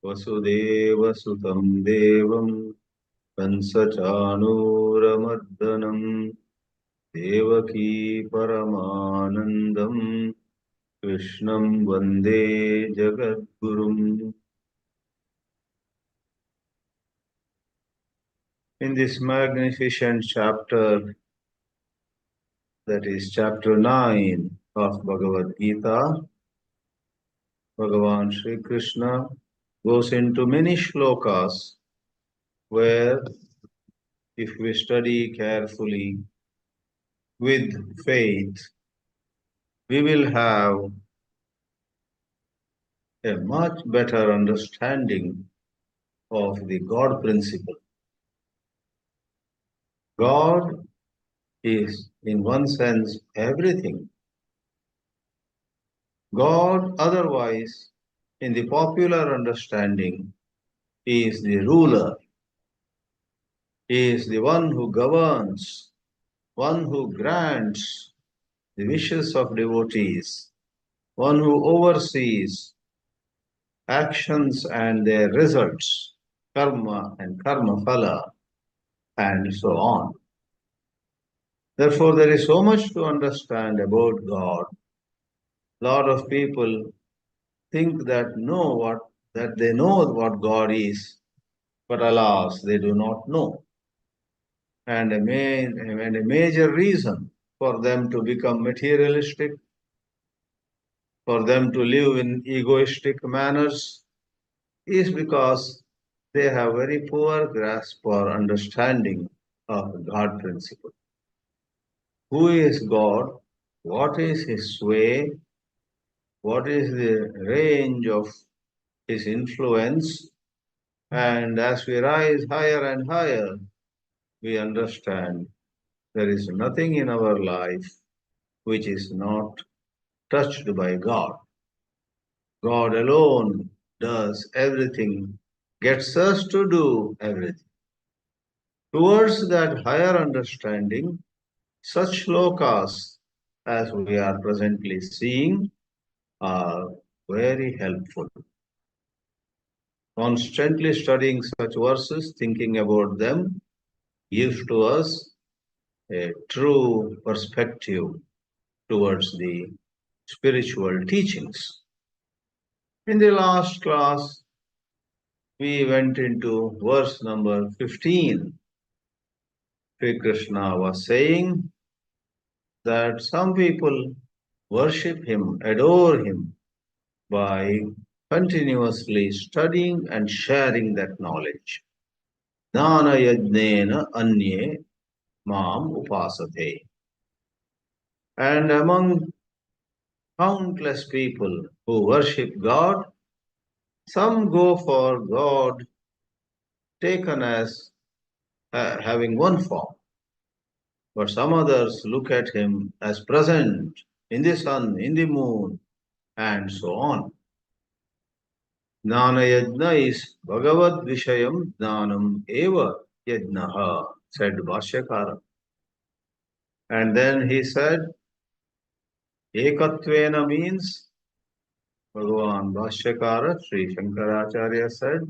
वसुदेवसुतं देवं कंसचाणूरमर्दनं देवकी परमानन्दं कृष्णं वन्दे जगद्गुरुम्. In this magnificent chapter, that is chapter 9 of Bhagavad Geetā, Bhagavan Sri Krishna goes into many shlokas where, if we study carefully with faith, we will have a much better understanding of the God principle. God is, in one sense, everything. God, otherwise, in the popular understanding, is the ruler. He is the one who governs, one who grants the wishes of devotees, one who oversees actions and their results, karma and karma phala, and so on. Therefore, there is so much to understand about God. A lot of people think that they know what God is, but alas, they do not know. And a major reason for them to become materialistic, for them to live in egoistic manners, is because they have very poor grasp or understanding of God principle. Who is God? What is His sway? What is the range of His influence? And as we rise higher and higher, we understand there is nothing in our life which is not touched by God. God alone does everything, gets us to do everything. Towards that higher understanding, such shlokas as we are presently seeing are very helpful. Constantly studying such verses, thinking about them, gives to us a true perspective towards the spiritual teachings. In the last class, we went into verse number 15. Sri Krishna was saying that some people worship him, adore him by continuously studying and sharing that knowledge. Jnana yajnena anye mam upasate. And among countless people who worship God, some go for God taken as having one form, but some others look at him as present in the sun, in the moon, and so on. Jnana yajna is Bhagavad Vishayam Jnanam Eva Yajnaha, said Bhashyakara. And then he said, Ekatvena means, Bhagavan Bhashyakara, Sri Shankaracharya said,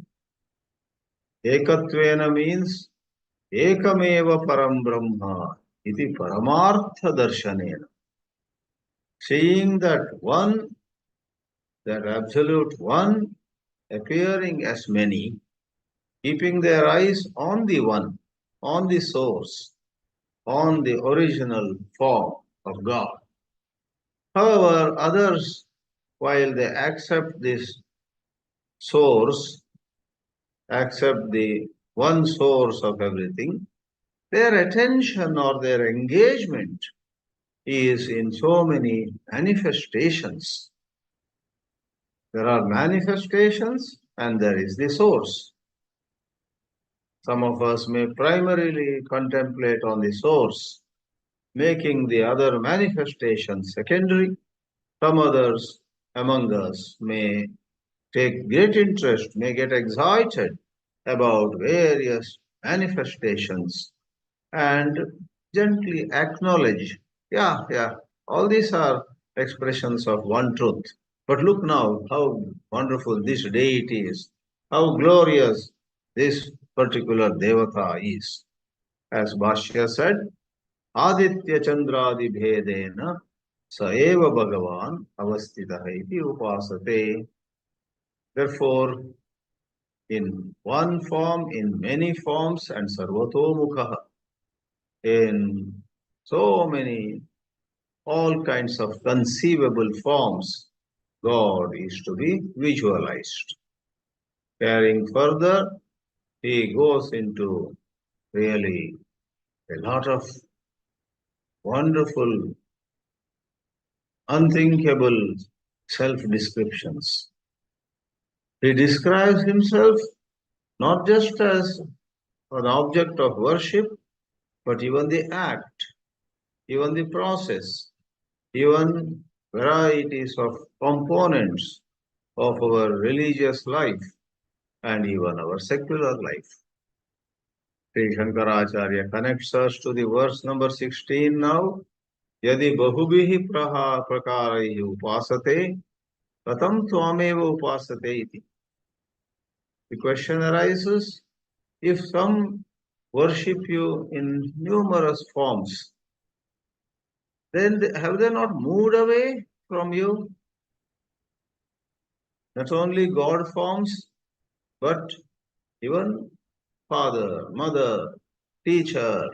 Ekatvena means Ekameva Param Brahma iti Paramartha Darshanena. Seeing that one, that absolute one, appearing as many, keeping their eyes on the one, on the source, on the original form of God. However, others, while they accept this source, accept the one source of everything, their attention or their engagement is in so many manifestations. There are manifestations and there is the source. Some of us may primarily contemplate on the source, making the other manifestations secondary. Some others among us may take great interest, may get excited about various manifestations and gently acknowledge, yeah, all these are expressions of one truth. But look now how wonderful this deity is. how glorious this particular devata is. As Bhashya said, Aditya Chandradi Bhedena Saeva Bhagavan Avastitaha iti upasate. Therefore, in one form, in many forms, and sarvatomukha, in so many, all kinds of conceivable forms, God is to be visualized. Carrying further, he goes into really a lot of wonderful, unthinkable self-descriptions. He describes himself not just as an object of worship, but even the act, even the process, even varieties of components of our religious life and even our secular life. Sri Shankaracharya connects us to the verse number 16 now. Yadi bahubihi prakaraihi upasate, katam tvameva upasate iti. The question arises, if some worship you in numerous forms, then have they not moved away from you? Not only God forms, but even father, mother, teacher,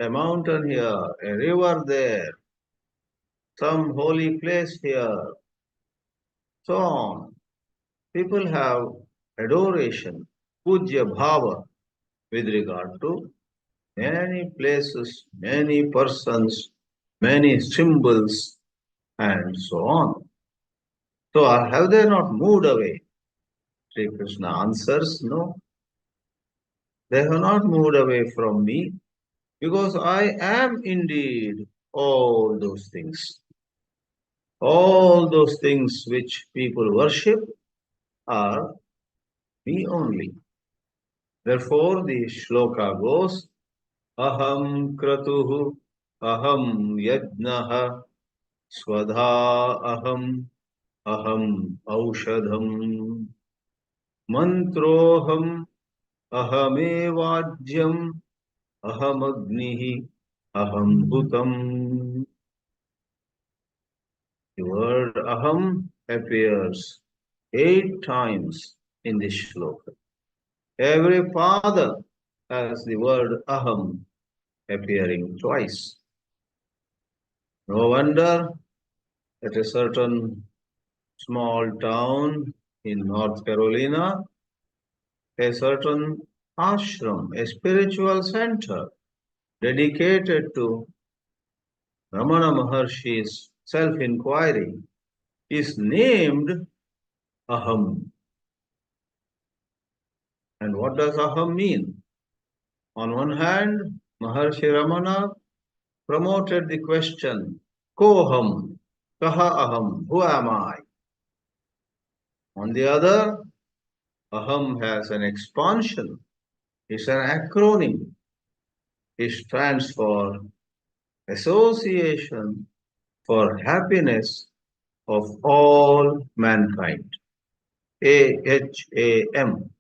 a mountain here, a river there, some holy place here, so on. People have adoration, puja bhava, with regard to many places, many persons, many symbols, and so on. So have they not moved away? Sri Krishna answers, no. They have not moved away from me because I am indeed all those things. All those things which people worship are me only. Therefore, the shloka goes, Aham kratuhu, aham yajnaha, swadha aham, aham aushadham, mantroham, ahamevajyam, aham agnihi, aham bhutam. The word aham appears 8 times in this shloka. Every father has the word aham appearing twice. No wonder at a certain small town in North Carolina, a certain ashram, a spiritual center dedicated to Ramana Maharshi's self-inquiry, is named Aham. And what does Aham mean? On one hand, Maharshi Ramana promoted the question, Koham, Kaha Aham, who am I? On the other, Aham has an expansion. It's an acronym. It stands for Association for Happiness of All Mankind. AHAM.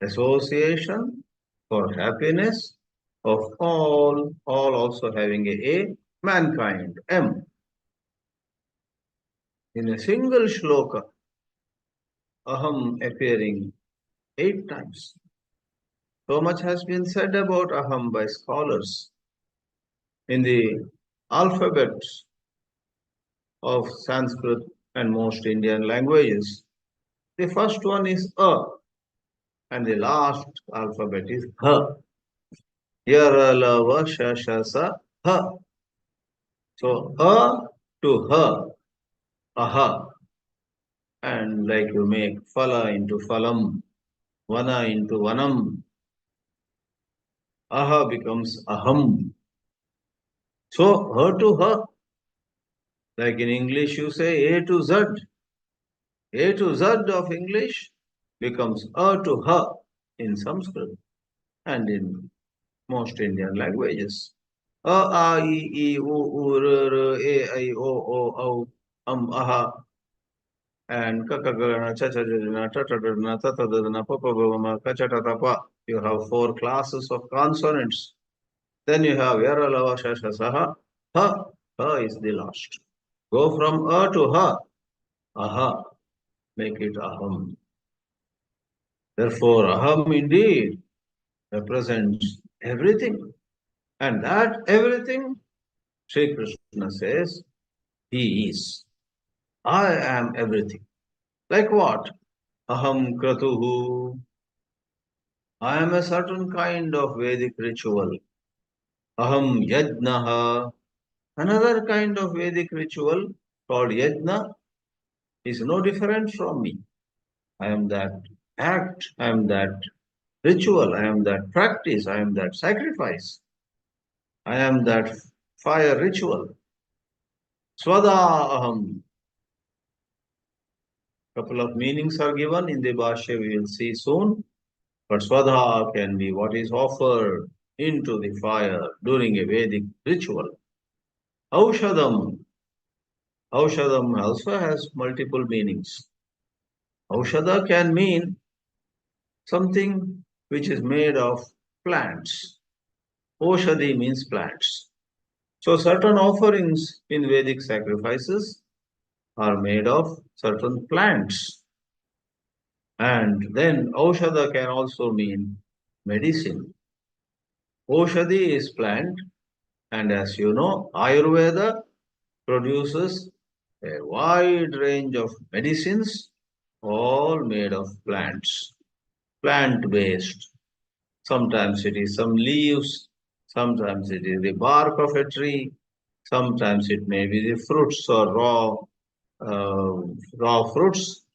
Association for Happiness of all also having a mankind, M. In a single shloka, Aham appearing 8 times. So much has been said about Aham by scholars. In the alphabets of Sanskrit and most Indian languages, the first one is A, and the last alphabet is H. Yara, la, va, sha, sha, sa, H. So A to H, Aha. And like you make Phala into Phalam, Vana into Vanam, Aha becomes Aham. So H to H, like in English you say A to Z. A to Z of English becomes A to H in Sanskrit and in most Indian languages. A, A, I, U, R, R, A, I, O, O, Au, Aha. and kakagana, chachajana, tatadana, tatadana, papabama, kachatatapa. You have 4 classes of consonants. Then you have yaralava, shashasaha. Ha. Ha is the last. Go from a to ha. Aha. Make it aham. Therefore, aham indeed represents everything. And that everything, Sri Krishna says, he is. I am everything. Like what? Aham kratuhu. I am a certain kind of Vedic ritual. Aham yajnaha. Another kind of Vedic ritual called yajna is no different from me. I am that act, I am that ritual, I am that practice, I am that sacrifice, I am that fire ritual. Swada aham. Couple of meanings are given in the Bhashya, we will see soon. But Swadha can be what is offered into the fire during a Vedic ritual. Aushadam. Aushadam also has multiple meanings. Aushada can mean something which is made of plants. Oshadi means plants. So certain offerings in Vedic sacrifices are made of certain plants. And then Aushada can also mean medicine. Oshadi is plant, and as you know, Ayurveda produces a wide range of medicines, all made of plants, plant-based. Sometimes it is some leaves, sometimes it is the bark of a tree, sometimes it may be the fruits or raw fruits,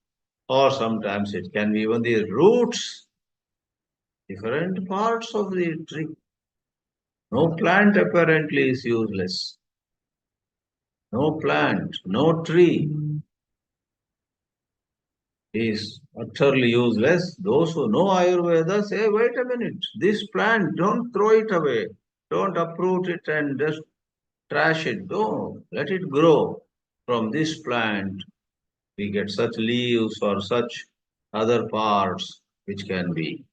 or sometimes it can be even the roots, different parts of the tree. No plant apparently is useless. No plant, no tree is utterly useless. Those who know Ayurveda say, wait a minute, this plant, don't throw it away. Don't uproot it and just trash it. Don't let it grow. From this plant, we get such leaves or such other parts which can be.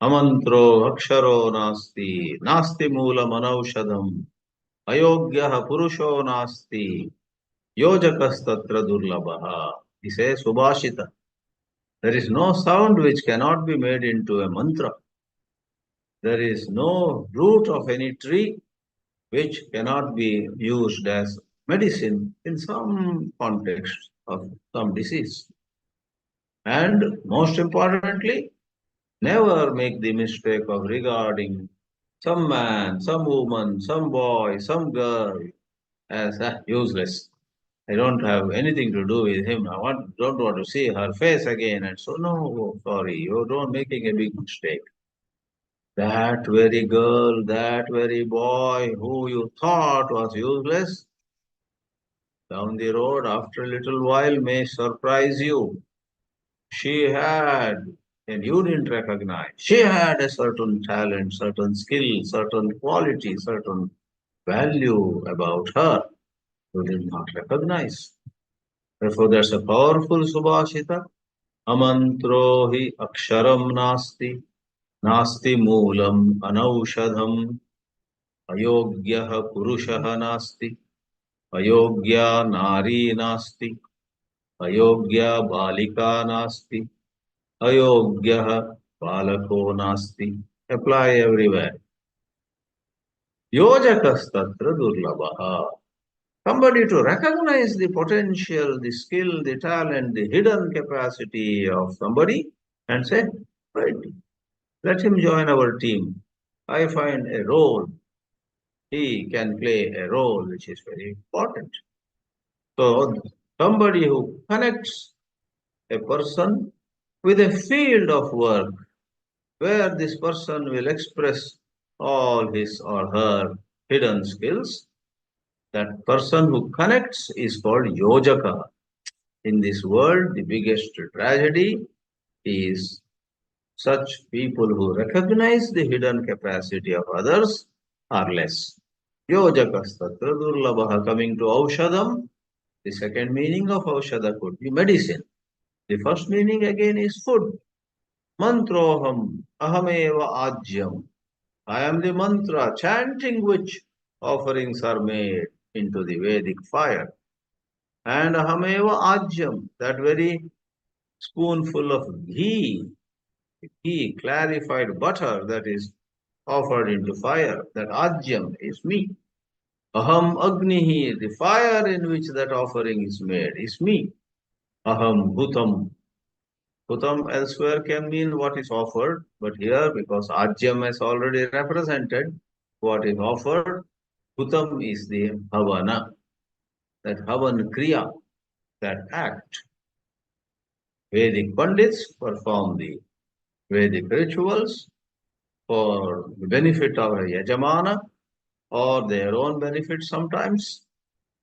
Amantro aksharo nasti, nasti mula manaushadam, ayogyaha purusho nasti, yojakastatra durlabaha. He says Subhashita. There is no sound which cannot be made into a mantra. There is no root of any tree which cannot be used as medicine in some context of some disease. And most importantly, never make the mistake of regarding some man, some woman, some boy, some girl as useless. I don't have anything to do with him. Don't want to see her face again. And so, no, sorry, you don't making a big mistake. That very girl, that very boy who you thought was useless, down the road after a little while may surprise you. She had, and you didn't recognize, she had a certain talent, certain skill, certain quality, certain value about her you did not recognize. Therefore, that's a powerful Subhashita. Amantro hi aksharam nasti, nasti moolam anaushadham, ayogyaha purushaha nasti, ayogya nari nasti, ayogya balika nasti, ayogyaha balako nasti. Apply everywhere. Yojakastatra durlabaha. Somebody to recognize the potential, the skill, the talent, the hidden capacity of somebody and say, right, let him join our team. I find a role. He can play a role which is very important. So somebody who connects a person with a field of work where this person will express all his or her hidden skills, that person who connects is called Yojaka. In this world, the biggest tragedy is such people who recognize the hidden capacity of others are less. Yojakastatra durlabaha. Coming to Aushadam, The second meaning of aushadha could be medicine. The first meaning again is food. Mantroham, ahameva ajyam. I am the mantra, chanting which offerings are made into the Vedic fire. And ahameva ajyam, that very spoonful of ghee, clarified butter that is offered into fire, that ajyam is me. Aham agnihi, the fire in which that offering is made, is me. Aham bhutam. Bhutam elsewhere can mean what is offered, but here, because ajyam has already represented what is offered, bhutam is the havana, that havan kriya, that act. Vedic Pandits perform the Vedic rituals for the benefit of a Yajamana or their own benefit sometimes,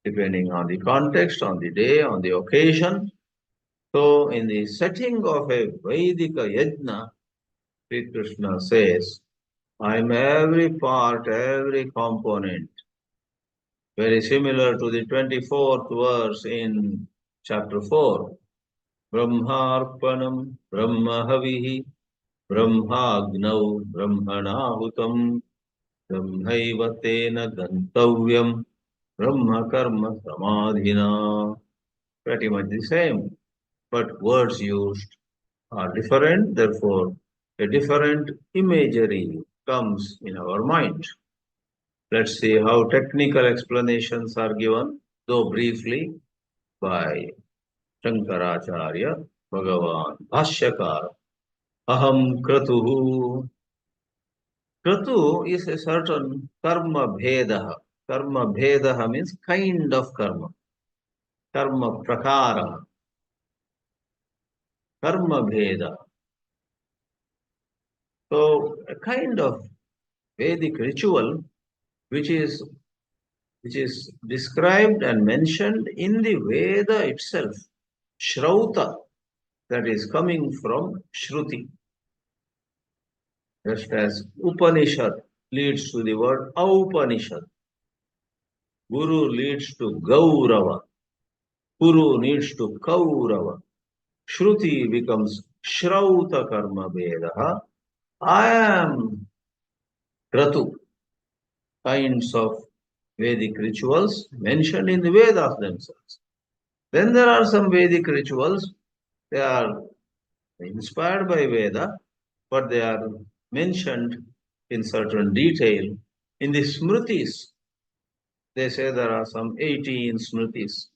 depending on the context, on the day, on the occasion. So, in the setting of a Vedika Yajna, Sri Krishna says, I am every part, every component. Very similar to the 24th verse in chapter 4. Brahmarpanam Brahmahavihi Brahmagnau Brahmanahutam Brahmaiva Tena Gantavyam Brahma Karma Samadhina. Pretty much the same, but words used are different, therefore a different imagery comes in our mind. Let's see how technical explanations are given, though briefly, by Shankaracharya, Bhagavan Bhashyakara. Aham kratuhu. Kratu is a certain karma bhedaha. Karma bhedaha means kind of karma. Karma prakara. Karma bheda. So a kind of Vedic ritual which is described and mentioned in the Veda itself. Shrauta, that is coming from Shruti. Just as Upanishad leads to the word Aupanishad. Guru leads to Gaurava. Guru leads to Kaurava. Shruti becomes Shrauta Karma Vedaha. I am Kratu. Kinds of Vedic rituals mentioned in the Vedas themselves. Then there are some Vedic rituals. They are inspired by Veda, but they are mentioned in certain detail in the Smritis. They say there are some 18 Smritis.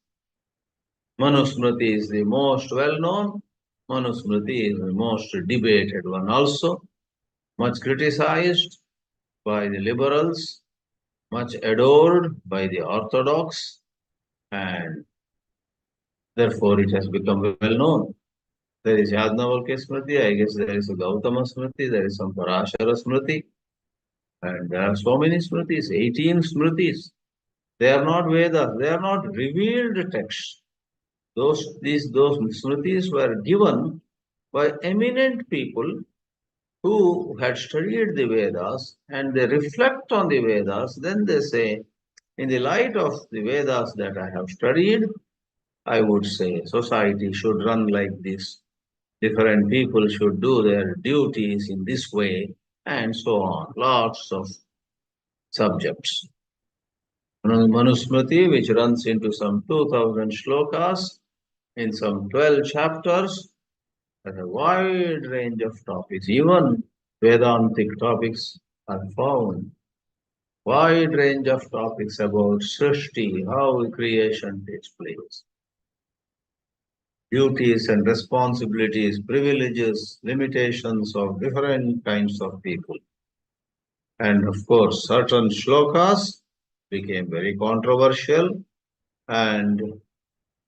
Manusmriti is the most well-known. Manusmriti is the most debated one also, much criticized by the liberals, much adored by the orthodox, and therefore it has become well-known. There is Yajnavalkya Smriti, I guess there is a Gautama Smriti, there is some Parashara Smriti, and there are so many Smritis, 18 Smritis. They are not Vedas, they are not revealed texts. Those Smritis were given by eminent people who had studied the Vedas, and they reflect on the Vedas. Then they say, in the light of the Vedas that I have studied, I would say society should run like this. Different people should do their duties in this way, and so on. Lots of subjects. Manusmriti, which runs into some 2000 shlokas in some 12 chapters, has a wide range of topics. Even Vedantic topics are found. Wide range of topics about Srishti, how creation takes place. Duties and responsibilities, privileges, limitations of different kinds of people. And of course, certain shlokas became very controversial, and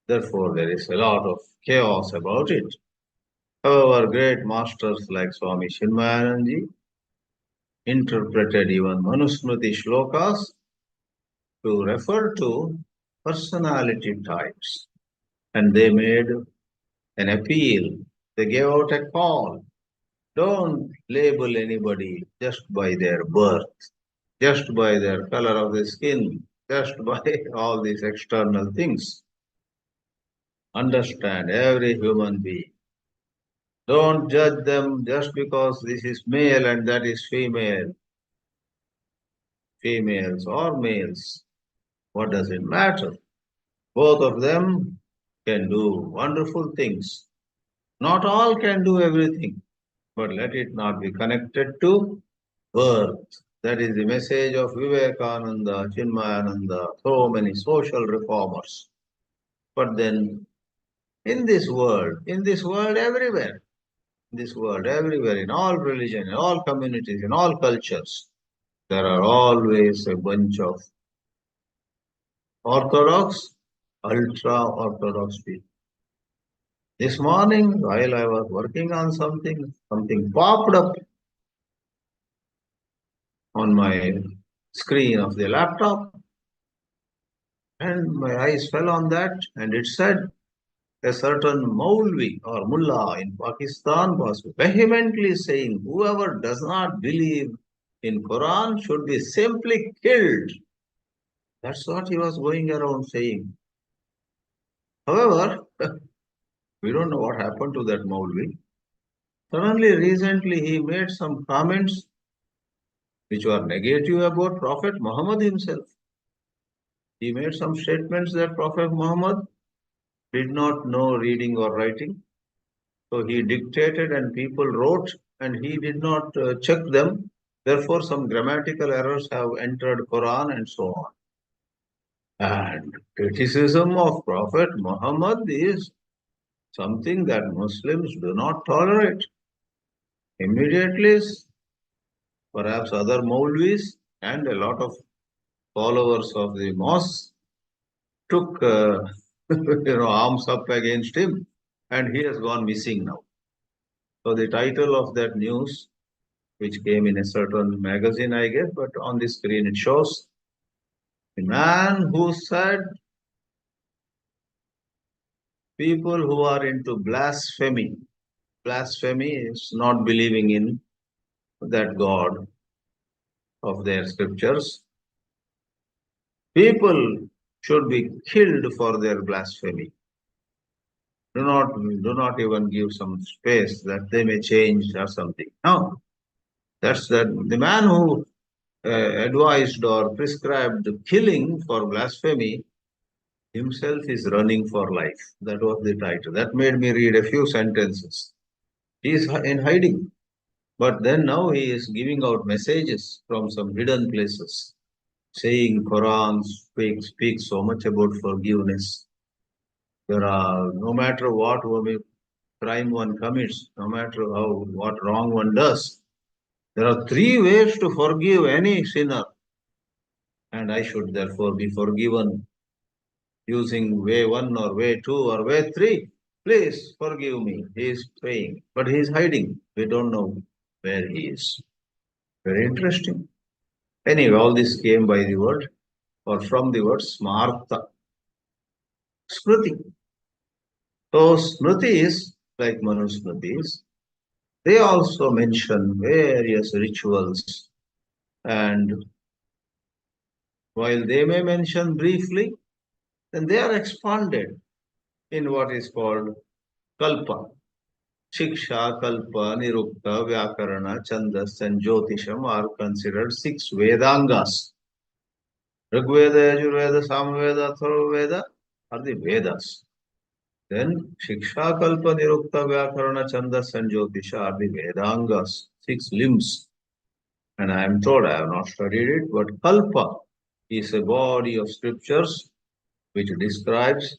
therefore there is a lot of chaos about it. However, great masters like Swami Chinmayananji interpreted even Manusmriti shlokas to refer to personality types, and they made an appeal. They gave out a call. Don't label anybody just by their birth, just by their color of the skin, just by all these external things. Understand every human being. Don't judge them just because this is male and that is female. Females or males. What does it matter? Both of them can do wonderful things. Not all can do everything, but let it not be connected to birth. That is the message of Vivekananda, Chinmayananda, so many social reformers. But then, in this world everywhere, in all religion, in all communities, in all cultures, there are always a bunch of orthodox, ultra-orthodox people. This morning, while I was working on something popped up on my screen of the laptop, and my eyes fell on that, and it said a certain Maulvi or Mullah in Pakistan was vehemently saying whoever does not believe in Quran should be simply killed. That's what he was going around saying. However, we don't know what happened to that Maulvi. Suddenly, recently, he made some comments which were negative about Prophet Muhammad himself. He made some statements that Prophet Muhammad did not know reading or writing. So he dictated and people wrote and he did not check them. Therefore, some grammatical errors have entered Quran and so on. And criticism of Prophet Muhammad is something that Muslims do not tolerate. Immediately, perhaps other Maulvis and a lot of followers of the mosque took arms up against him, and he has gone missing now. So the title of that news, which came in a certain magazine, I guess, but on the screen it shows the man who said people who are into blasphemy. Blasphemy is not believing in that God of their scriptures. People should be killed for their blasphemy. Do not even give some space that they may change or something. No, that's the man who advised or prescribed killing for blasphemy himself is running for life. That was the title. That made me read a few sentences. He is in hiding, but then now he is giving out messages from some hidden places, saying Quran speaks so much about forgiveness. There are no matter what crime one commits, no matter what wrong one does, there are three ways to forgive any sinner, and I should therefore be forgiven using way one or way two or way three. Please forgive me. He is praying, but he is hiding. We don't know where he is. Very interesting. Anyway, all this came by the word or from the word smarta, smriti. So smritis, like manusmritis, they also mention various rituals, and while they may mention briefly, then they are expanded in what is called kalpa. Shiksha, Kalpa, Nirukta, Vyakarana, Chandas, and Jyotisham are considered six Vedangas. Rigveda, Yajurveda, Samaveda, Atharvaveda are the Vedas. Then Shiksha, Kalpa, Nirukta, Vyakarana, Chandas, and Jyotisha are the Vedangas, six limbs. And I am told, I have not studied it, but Kalpa is a body of scriptures which describes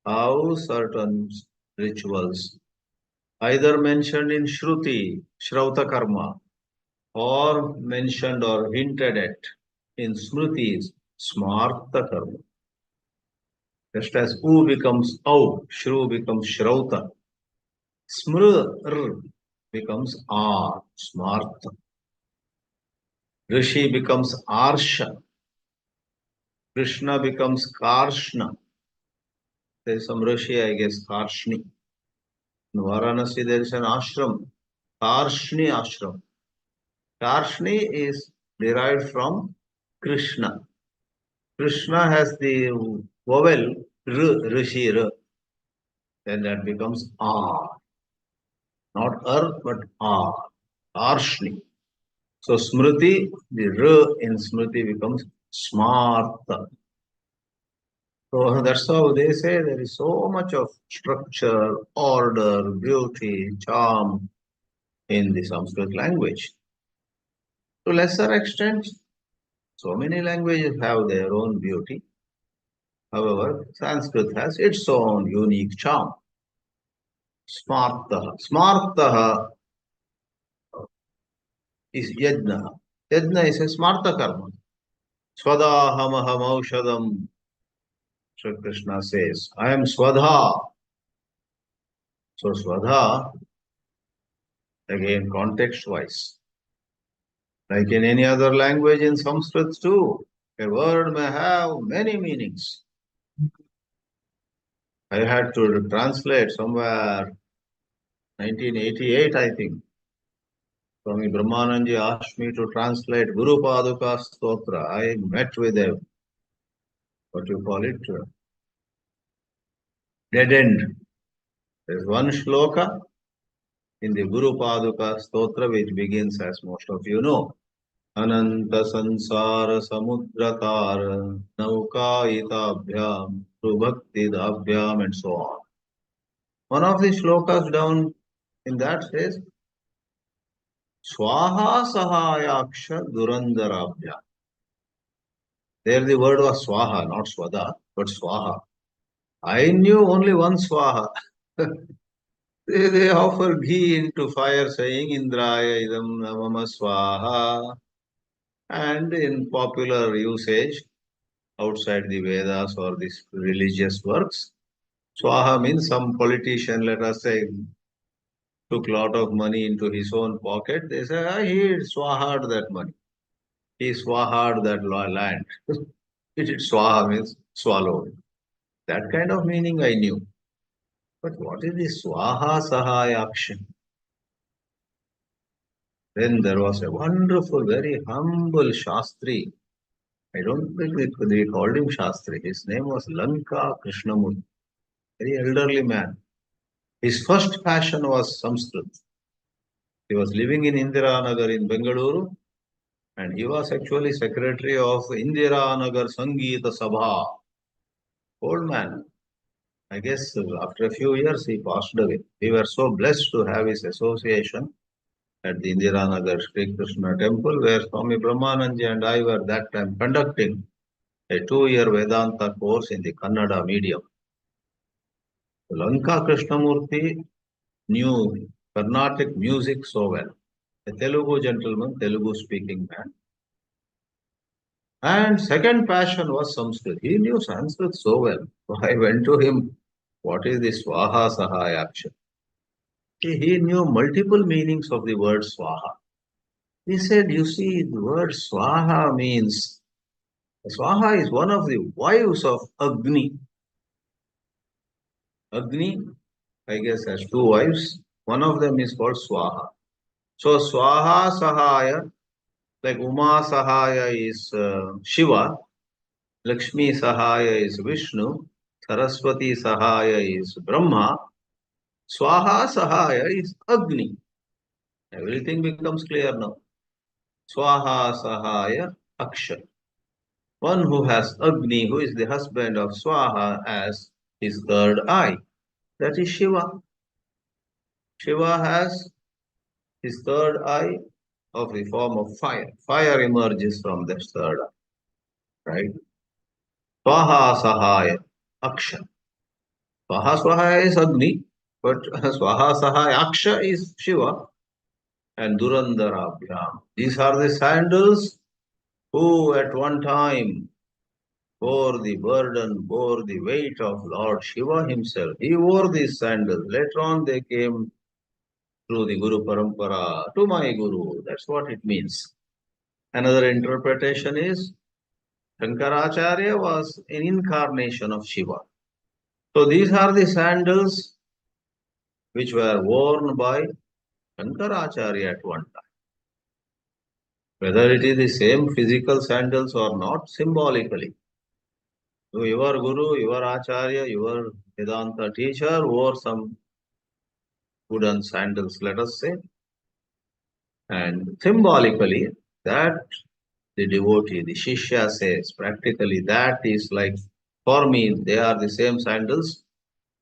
how certain rituals either mentioned in Shruti, Shrauta Karma, or mentioned or hinted at in Smritis, Smarta Karma. Just as U becomes Au, Shru becomes Shrauta, Smr becomes R, Smarta. Rishi becomes Arsha, Krishna becomes Karshna. There is some Rishi, I guess, Karshni. In Varanasi, there is an ashram, Karshni ashram. Karshni is derived from Krishna. Krishna has the vowel R, Rishi, R. then that becomes R. Not earth, but R. Arshni. So Smriti, the R in Smriti becomes Smarta. So that's how they say there is so much of structure, order, beauty, charm in the Sanskrit language. To lesser extent, so many languages have their own beauty. However, Sanskrit has its own unique charm. Smartaha. Smartaha is yajna. Yajna is a smarta karma. Swada ऽहमहम औषधम. Sri Krishna says, I am Swadha. So Swadha, again context wise. Like in any other language in Sanskrit too, a word may have many meanings. I had to translate somewhere 1988, I think. Swami Brahmananji asked me to translate Guru Paduka Stotra. I met with a, what you call it, dead end. There's one shloka in the Guru Paduka Stotra which begins, as most of you know, Ananta Sansara Samudratara Naukayitabhyam Prubhaktidabhyam and so on. One of the shlokas down in that says, Swaha Sahayaksha Durandarabhya. There the word was Swaha, not Swada, but Swaha. I knew only one Swaha. They offer ghee into fire saying Indraya idam namama Swaha. And in popular usage outside the Vedas or these religious works, Swaha means some politician, let us say, took a lot of money into his own pocket. They say, he swahad that money. He swahad that land. Swaha means swallowed. That kind of meaning I knew. But what is the Swaha Sahayaksha? Then there was a wonderful, very humble Shastri. I don't think they called him Shastri. His name was Lanka Krishnamurti. Very elderly man. His first passion was Sanskrit. He was living in Indiranagar in Bengaluru, and he was actually secretary of Indiranagar Sangeeta Sabha. Old man. I guess after a few years he passed away. We were so blessed to have his association at the Indiranagar Sri Krishna temple, where Swami Brahmananji and I were that time conducting a 2-year Vedanta course in the Kannada medium. Lanka Krishnamurti knew Carnatic music so well. A Telugu gentleman, Telugu speaking man. And second passion was Sanskrit. He knew Sanskrit so well. So I went to him, what is this Swaha Sahayaksha? He knew multiple meanings of the word Swaha. He said, you see, the word Swaha means, Swaha is one of the wives of Agni. Agni, I guess, has 2 wives. One of them is called Swaha. So Swaha Sahaya, like Uma Sahaya is Shiva, Lakshmi Sahaya is Vishnu, Saraswati Sahaya is Brahma, Swaha Sahaya is Agni. Everything becomes clear now. Swaha Sahaya Akshar. One who has Agni, who is the husband of Swaha, as his third eye. That is Shiva. Shiva has his third eye of the form of fire. Fire emerges from this third eye. Right? Swaha Sahaya Aksha. Swaha Sahaya is Agni, but Swaha Sahaya Aksha is Shiva and Durandarabhyam. These are the sandals who at one time bore the burden, bore the weight of Lord Shiva himself. He wore these sandals. Later on they came through the Guru Parampara to my Guru. That's what it means. Another interpretation is Shankaracharya was an incarnation of Shiva. So these are the sandals which were worn by Shankaracharya at one time. Whether it is the same physical sandals or not, symbolically. So your guru, your acharya, your Vedanta teacher wore some wooden sandals, let us say, and symbolically that the devotee, the Shishya says, practically that is like, for me, they are the same sandals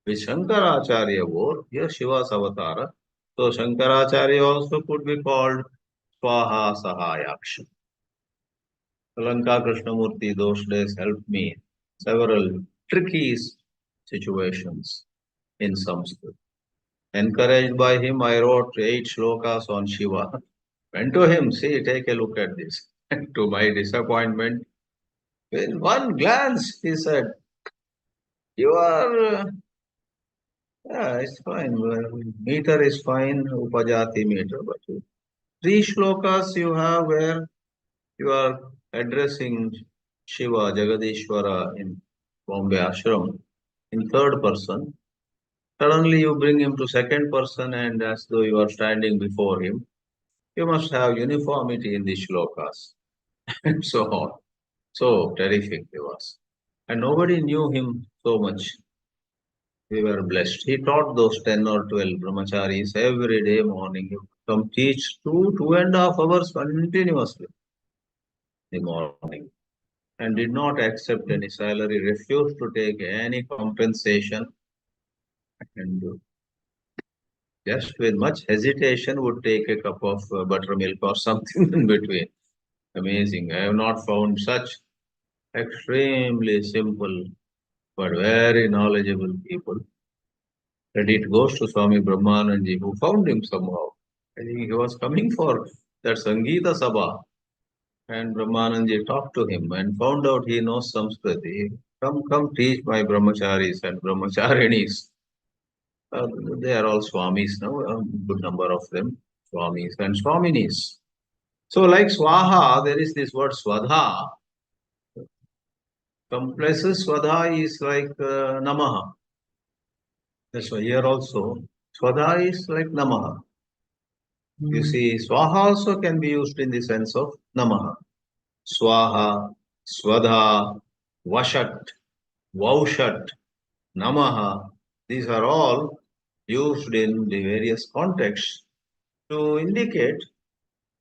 which Shankaracharya wore. Here Shiva's avatara. So Shankaracharya also could be called Swaha Sahayaksha. Lanka Krishnamurti those days helped me several tricky situations in Sanskrit. Encouraged by him, I wrote 8 shlokas on Shiva. Went to him, see, take a look at this. To my disappointment, in one glance, he said, you are, yeah, it's fine. Meter is fine, Upajati meter. But 3 shlokas you have where you are addressing Shiva, Jagadishwara in Bombay Ashram in third person. Suddenly you bring him to second person and as though you are standing before him. You must have uniformity in the shlokas and so on. So terrific he was. And nobody knew him so much. We were blessed. He taught those 10 or 12 brahmacharis every day morning. He would come teach 2.5 hours continuously in the morning and did not accept any salary, refused to take any compensation, and just with much hesitation would take a cup of buttermilk or something in between. Amazing. I have not found such extremely simple but very knowledgeable people. Credit goes to Swami Brahmananji, who found him somehow. I think he was coming for that Sangeeta Sabha, and Brahmananji talked to him and found out he knows Sanskrit. He, come, teach my brahmacharis and brahmacharinis. Uh, they are all Swamis now, a good number of them, Swamis and Swaminis. So, like Swaha, there is this word Swadha. Some places Swadha is like Namaha. That's why here also Swadha is like Namaha. You see, Swaha also can be used in the sense of Namaha. Swaha, Swadha, Vashat, Vaushat, Namaha. These are all used in the various contexts to indicate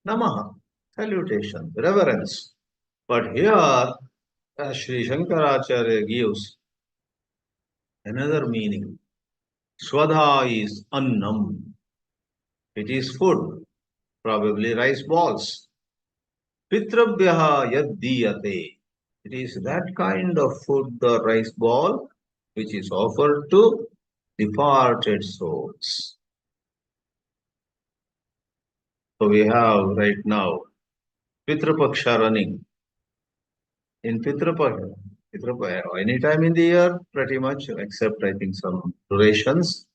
Namaha, salutation, reverence. But here, Sri Shankaracharya gives another meaning. Swadha is annam. It is food, probably rice balls. Pitrabhyaha yaddiyate. It is that kind of food, the rice ball, which is offered to departed souls. So we have right now Pitrapaksha running. In Pitrapaksha, any time in the year, pretty much, except I think some durations,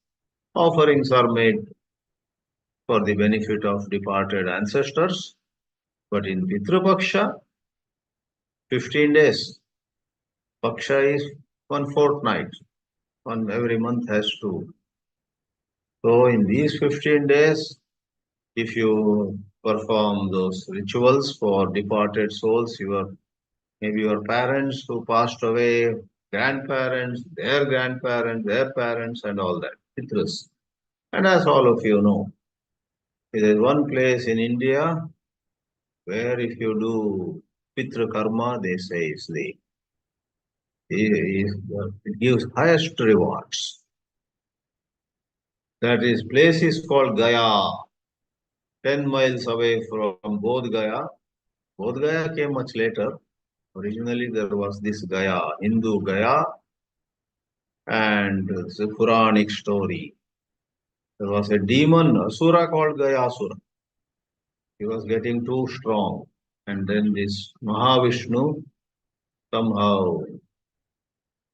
offerings are made for the benefit of departed ancestors. But in Pitrapaksha, 15 days. Paksha is one fortnight. One every month has two. So in these 15 days, if you perform those rituals for departed souls, maybe your parents who passed away, grandparents, their parents, and all that, Pitras. And as all of you know, there is one place in India where if you do Pitra Karma, they say it gives highest rewards. That is, place is called Gaya, 10 miles away from Bodh Gaya. Bodh Gaya came much later. Originally, there was this Gaya, Hindu Gaya, and it's a Puranic story. There was a demon, Asura called Gayasura. He was getting too strong. And then this Mahavishnu somehow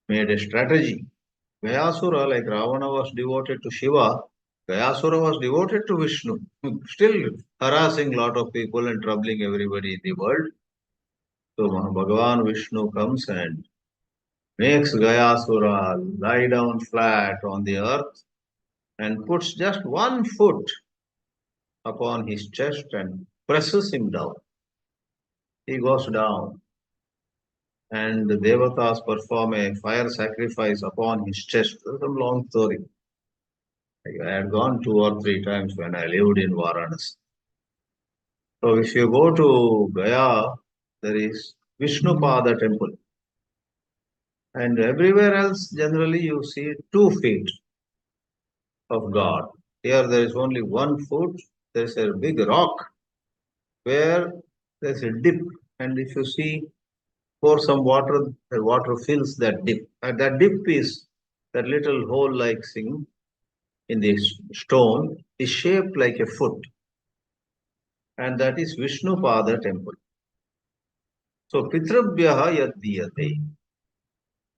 made a strategy. Gayasura, like Ravana was devoted to Shiva, Gayasura was devoted to Vishnu, still harassing a lot of people and troubling everybody in the world. So Bhagavan Vishnu comes and makes Gayasura lie down flat on the earth and puts just one foot upon his chest and presses him down. He goes down. and the devatas perform a fire sacrifice upon his chest. That's a long story. I had gone 2 or 3 times when I lived in Varanasi. So if you go to Gaya, there is Vishnupada temple. And everywhere else, generally, you see 2 feet of God. Here, there is only 1 foot. There is a big rock where there is a dip. And if you see, pour some water, the water fills that dip. And that dip is that little hole like thing in the stone is shaped like a foot. And that is Vishnupada temple. So, Pitrabhyaha yad diyate.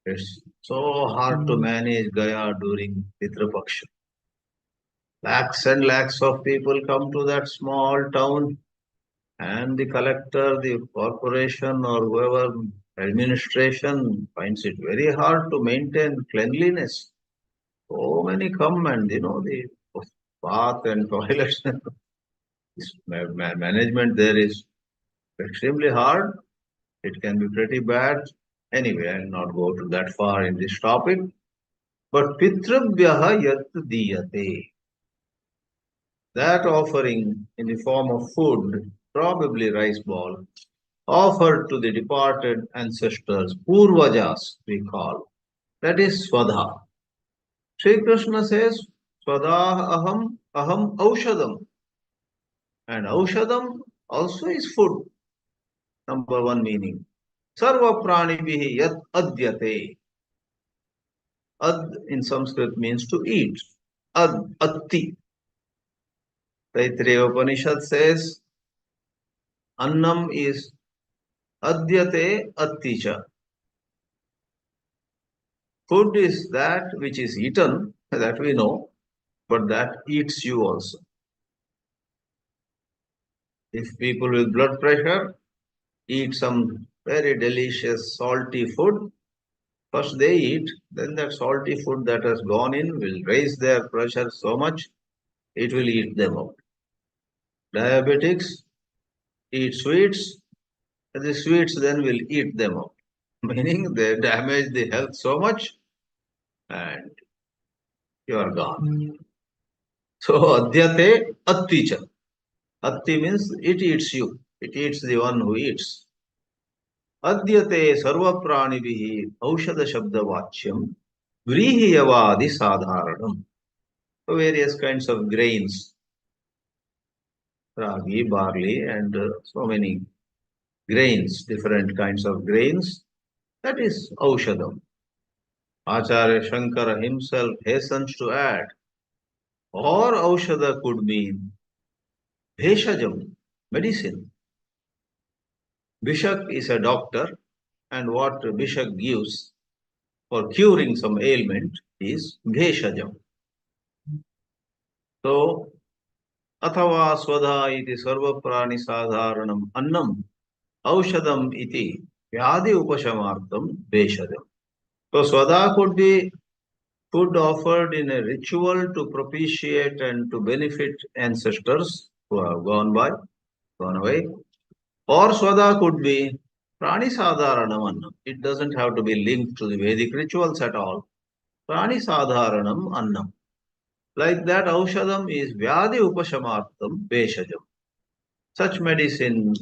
It's so hard to manage Gaya during Pitra Paksha. Lakhs and lakhs of people come to that small town, and the collector, the corporation, or whoever administration finds it very hard to maintain cleanliness. So many come, and the bath and toilets. Management there is extremely hard. It can be pretty bad. Anyway, I'll not go to that far in this topic. But Pitrabhyaha yat diyate. That offering in the form of food, probably rice ball, offered to the departed ancestors, Purvajas we call. That is Swadha. Sri Krishna says, Swadha aham aushadam. And aushadam also is food. Number one meaning. Sarva pranibihi yat adyate. Ad in Sanskrit means to eat. Atti. Taittiriya Upanishad says, Annam is adyate atticha. Food is that which is eaten, that we know, but that eats you also. If people with blood pressure eat some very delicious salty food, first they eat, then that salty food that has gone in will raise their pressure so much, it will eat them out. Diabetics eat sweets, the sweets then will eat them out. Meaning they damage the health so much and you are gone. So adyate atticha. Atti means it eats you. It eats the one who eats. Adyate sarva pranibihi aushadashabda vachyam vrihiyavadi sadharanam. So various kinds of grains, ragi, barley, and so many grains, different kinds of grains. That is aushadam. Acharya Shankara himself hastens to add, or aushada could mean bheshajam, medicine. Bishak is a doctor, and what Bishak gives for curing some ailment is bheshajam. So, athava swadha iti sarva prani sadharanam annam aushadam iti vyadi upashamartam bheshajam. So, swadha could be food offered in a ritual to propitiate and to benefit ancestors who have gone away. Or Swada could be Prani Sadharanam Annam. It doesn't have to be linked to the Vedic rituals at all. Prani Sadharanam Annam. Like that, Aushadam is Vyadi Upashamartam Beshajam. Such medicine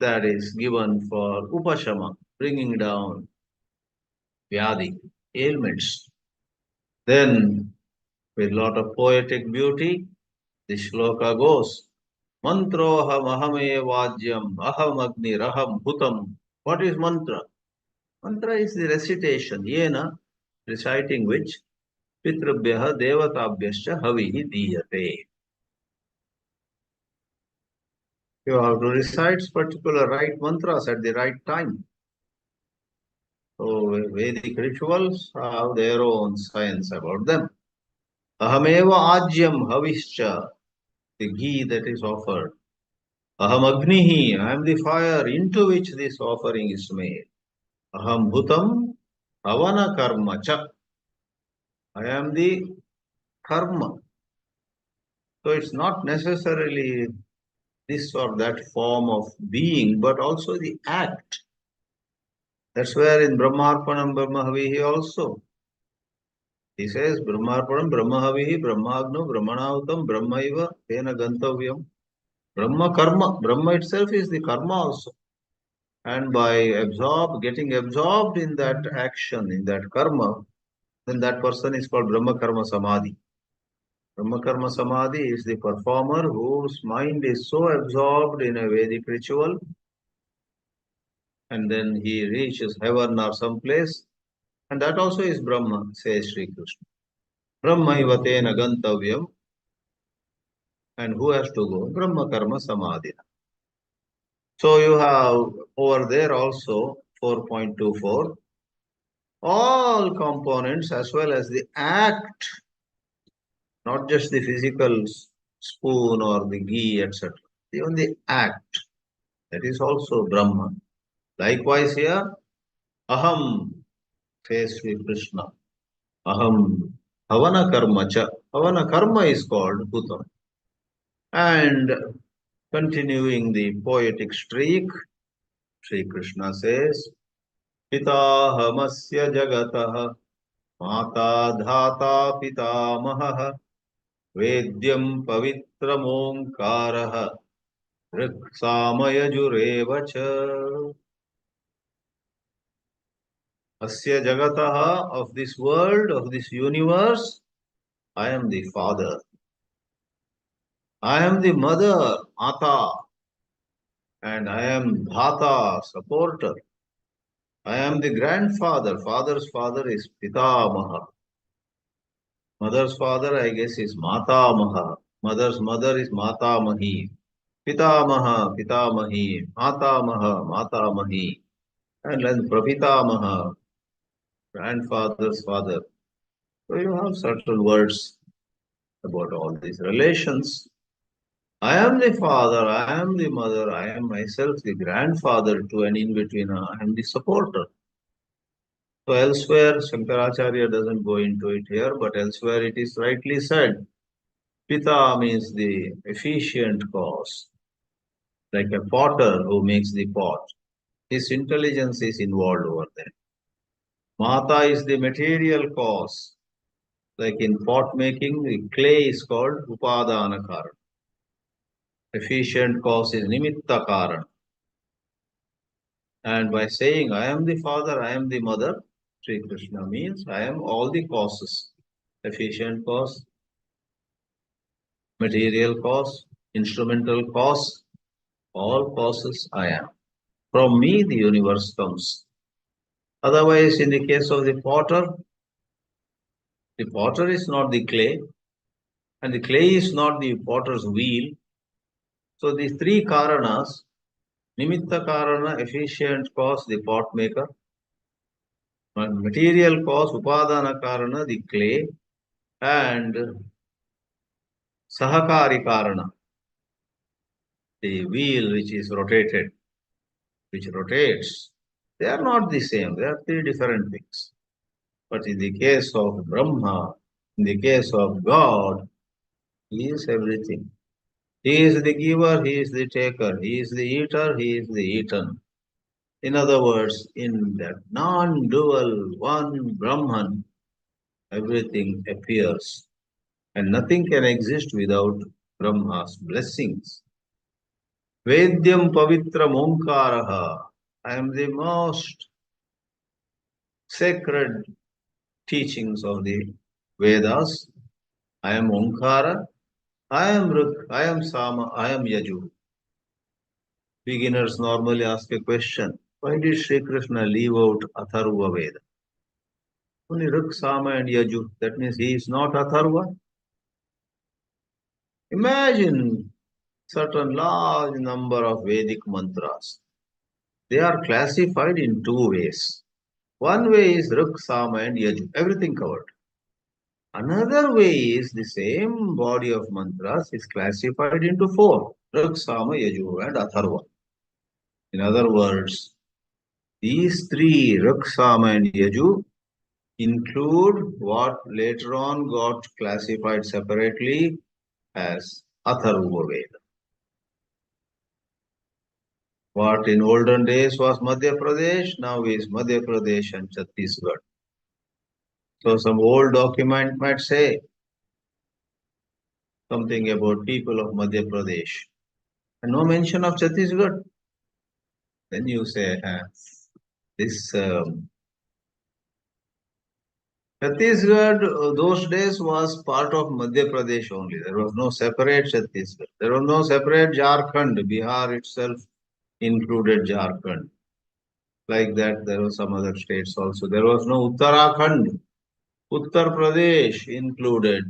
that is given for Upashama, bringing down Vyadi, ailments. Then, with a lot of poetic beauty, the shloka goes, Mantrohamahame vajyam ahamagni raham bhutam. What is mantra? Mantra is the recitation, yena, reciting which pitrabhyaha devatabhyascha havihi diyate. You have to recite particular right mantras at the right time. So Vedic rituals have their own science about them. Ahameva ajyam havischa, the ghee that is offered. Aham agnihi, I am the fire into which this offering is made. Aham bhutam havana karma cha. I am the karma. So it's not necessarily this or that form of being, but also the act That's where in Brahmarpanam Brahmahavihi also, he says, Brahmarpanam Brahmahavihi Brahmagno Brahmanautam Brahmaiva Tena Gantavyam. Brahma karma. Brahma itself is the karma also. And by getting absorbed in that action, in that karma, then that person is called Brahma Karma Samadhi. Brahma Karma Samadhi is the performer whose mind is so absorbed in a Vedic ritual, and then he reaches heaven or some place, and that also is Brahma, says Sri Krishna. Brahmaiva tena gantavyam, and who has to go? Brahma Karma Samadhi. So you have over there also 4.24, all components as well as the act, not just the physical spoon or the ghee, etc. Even the act, that is also Brahma. Likewise here, ऽहमहम, says Sri Krishna. Aham havana karma cha. Havana karma is called Bhutam. And continuing the poetic streak, Sri Krishna says, Pitahamasya jagatah mata dhata pitamaha vedyam pavitram omkaraha riksamaya cha. Asya jagatah, of this world, of this universe, I am the father. I am the mother, Mata, and I am Dhata, supporter. I am the grandfather. Father's father is Pitamaha. Mother's father, I guess, is Matamaha. Mother's mother is Matamahi. Pitamaha, Pitamahi. Matamaha, Matamahi. And then Prapitamaha, grandfather's father. So you have certain words about all these relations. I am the father, I am the mother, I am myself the grandfather to an in-betweener, I am the supporter. So elsewhere, Shankaracharya doesn't go into it here, but elsewhere it is rightly said. Pita means the efficient cause, like a potter who makes the pot. His intelligence is involved over there. Mata is the material cause, like in pot making, the clay is called Upadana Karana. Efficient cause is Nimitta Karana. And by saying, I am the father, I am the mother, Sri Krishna means I am all the causes. Efficient cause, material cause, instrumental cause, all causes I am. From me the universe comes. Otherwise, in the case of the potter is not the clay, and the clay is not the potter's wheel. So these three karanas, Nimitta Karana, efficient cause, the pot maker, material cause, Upadana Karana, the clay, and Sahakari Karana, the wheel which is rotated, which rotates. They are not the same, they are three different things. But in the case of Brahma, in the case of God, He is everything. He is the giver, He is the taker, He is the eater, He is the eaten. In other words, in that non-dual one Brahman, everything appears. And nothing can exist without Brahma's blessings. Vedyam Pavitram Omkaraha. I am the most sacred teachings of the Vedas. I am Omkara. I am Ruk. I am Sama. I am Yaju. Beginners normally ask a question. Why did Sri Krishna leave out Atharva Veda? Only Ruk, Sama and Yaju. That means he is not Atharva. Imagine certain large number of Vedic mantras. They are classified in two ways. One way is Ruk, Sama and Yaju, everything covered. Another way is the same body of mantras is classified into four, Ruk, Sama, Yaju and Atharva. In other words, these three, Ruk, Sama and Yaju, include what later on got classified separately as Atharva Veda. What in olden days was Madhya Pradesh, now is Madhya Pradesh and Chhattisgarh. So some old document might say something about people of Madhya Pradesh and no mention of Chhattisgarh. Then you say, this Chhattisgarh, those days was part of Madhya Pradesh only. There was no separate Chhattisgarh. There was no separate Jharkhand. Bihar itself included Jharkhand. Like that, there were some other states also. There was no Uttarakhand. Uttar Pradesh included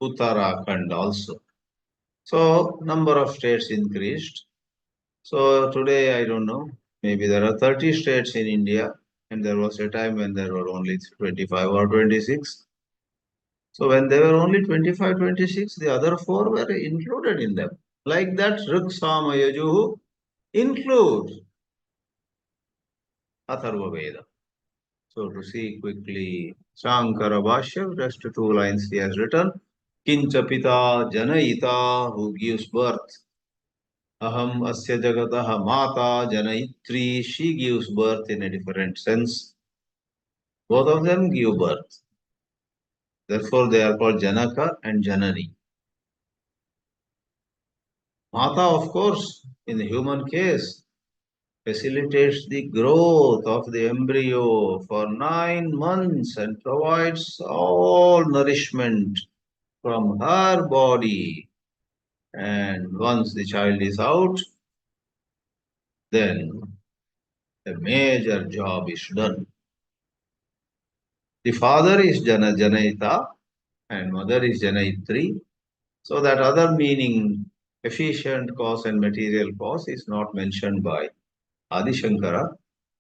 Uttarakhand also. So, number of states increased. So, today, I don't know, maybe there are 30 states in India, and there was a time when there were only 25 or 26. So when they were only 25, 26, the other four were included in them. Like that, Riksama Yajuhu includes Atharva Veda. So to see quickly, Shankara Bhāshya, just 2 lines he has written. Kincha Pita Janayita, who gives birth. Aham Asya Jagataha Mata Janayitri, she gives birth in a different sense. Both of them give birth. Therefore, they are called Janaka and Janani. Mata, of course, in the human case, facilitates the growth of the embryo for 9 months and provides all nourishment from her body. And once the child is out, then a major job is done. The father is Janayita and mother is Janayitri. So that other meaning, efficient cause and material cause, is not mentioned by Adi Shankara.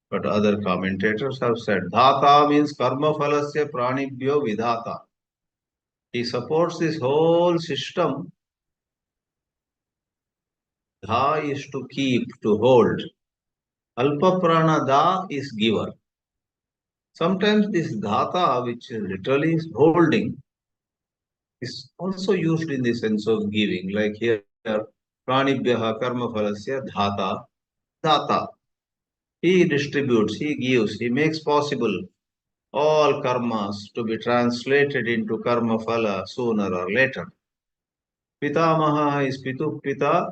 But other commentators have said, Dhata means karma phalasya pranibhyo vidhata. He supports this whole system. Dha is to keep, to hold. Alpa prana da is giver. Sometimes this dhata, which literally is holding, is also used in the sense of giving. Like here, pranibhyaha karma phalasya dhata, dhata. He distributes, he gives, he makes possible all karmas to be translated into karma phala sooner or later. Pitamaha is Pitu Pita,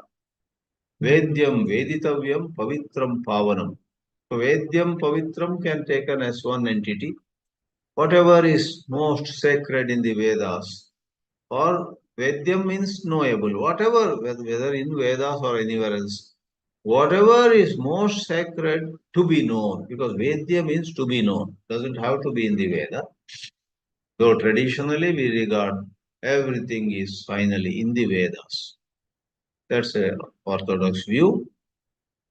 Vedyam Veditavyam Pavitram Pavanam. So Vedyam Pavitram can taken as one entity. Whatever is most sacred in the Vedas, or Vedyam means knowable, whatever, whether in Vedas or anywhere else, whatever is most sacred to be known, because Vedya means to be known, doesn't have to be in the Veda. Though traditionally we regard everything is finally in the Vedas. That's a orthodox view.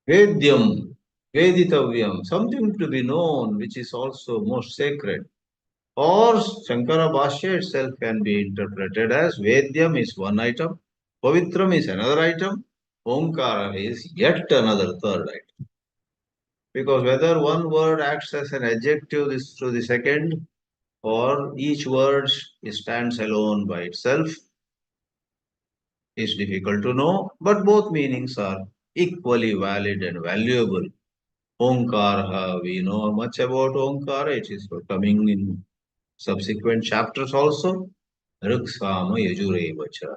Vedyam, Veditavyam, something to be known which is also most sacred. Or Shankara Bhāshya itself can be interpreted as Vedyam is one item, Pavitram is another item, Omkara is yet another third item. Because whether one word acts as an adjective to the second, or each word stands alone by itself, is difficult to know, but both meanings are equally valid and valuable. Omkara, we know much about Omkara, it is coming in subsequent chapters also. Riksama Yajurevacha.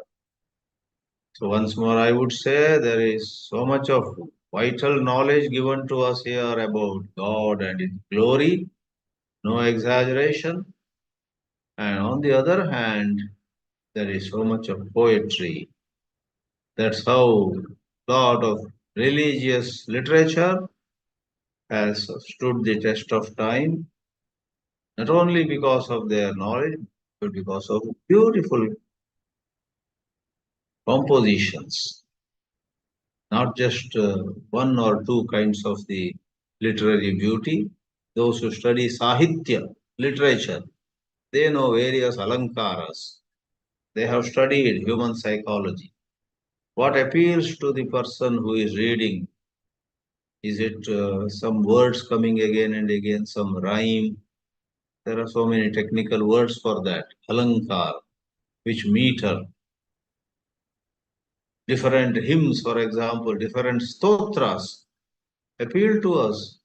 So once more I would say there is so much of vital knowledge given to us here about God and His glory, no exaggeration. And on the other hand, there is so much of poetry. That's how a lot of religious literature has stood the test of time, not only because of their knowledge, but because of beautiful compositions. Not just one or two kinds of the literary beauty. Those who study Sahitya, literature, they know various alankaras. They have studied human psychology. What appeals to the person who is reading? Is it some words coming again and again, some rhyme? There are so many technical words for that. Alankar, which meter? Different hymns, for example, different stotras. appeal to us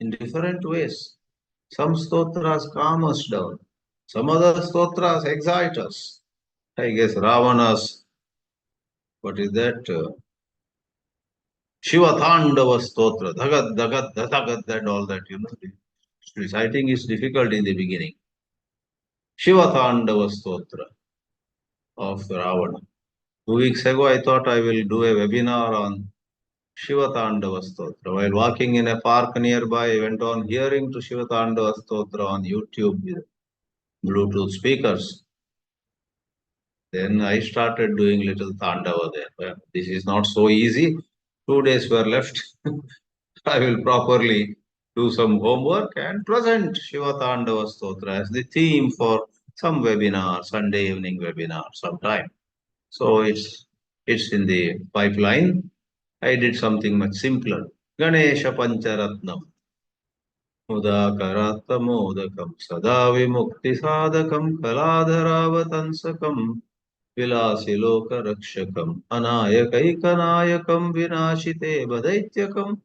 in different ways. Some stotras calm us down. Some other stotras excite us. I guess Ravana's, what is that? Shiva Thandava Stotra, Dhagad, Dhagad, Dhagad, and all that, Reciting is difficult in the beginning. Shiva Thandava Stotra of Ravana. 2 weeks ago, I thought I will do a webinar on Shiva Thandava Stotra. While walking in a park nearby, I went on hearing to Shiva Thandava Stotra on YouTube with Bluetooth speakers. Then I started doing little Thandava there. Well, this is not so easy. 2 days were left. I will properly do some homework and present Shiva Thandava Stotra as the theme for some webinar, Sunday evening webinar sometime. So it's in the pipeline. I did something much simpler. Ganesha Pancharatnam. Mudakarattamodakam Sada Vimukti Sadakam Kaladharavatansakam Vilasi Loka Rakshakam Anayakaikanayakam Vinashite Badaityakam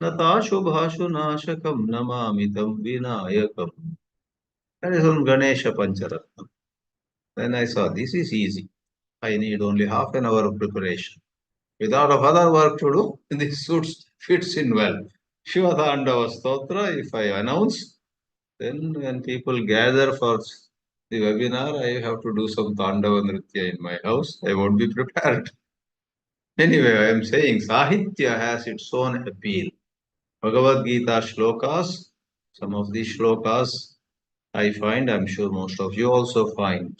Natashu Nashakam Namamitam Vinayakam. That is on Ganesha Pancharatnam. Then I saw this is easy. I need only half an hour of preparation. Without other work to do, this fits in well. Shiva Thandava Stotra, if I announce, then when people gather for the webinar, I have to do some Thandava Nritya in my house. I won't be prepared. Anyway, I am saying Sahitya has its own appeal. Bhagavad Geetā Shlokas, some of these shlokas I find, I'm sure most of you also find.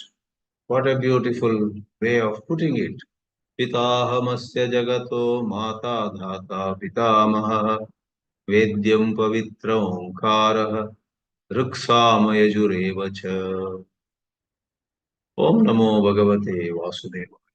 What a beautiful way of putting it. पिताहमस्य जगतो माता धाता पितामहः वेद्यं पवित्रमोङ्कारः ऋक्सामयजुरेव च. ओम नमो भगवते वासुदेवाय.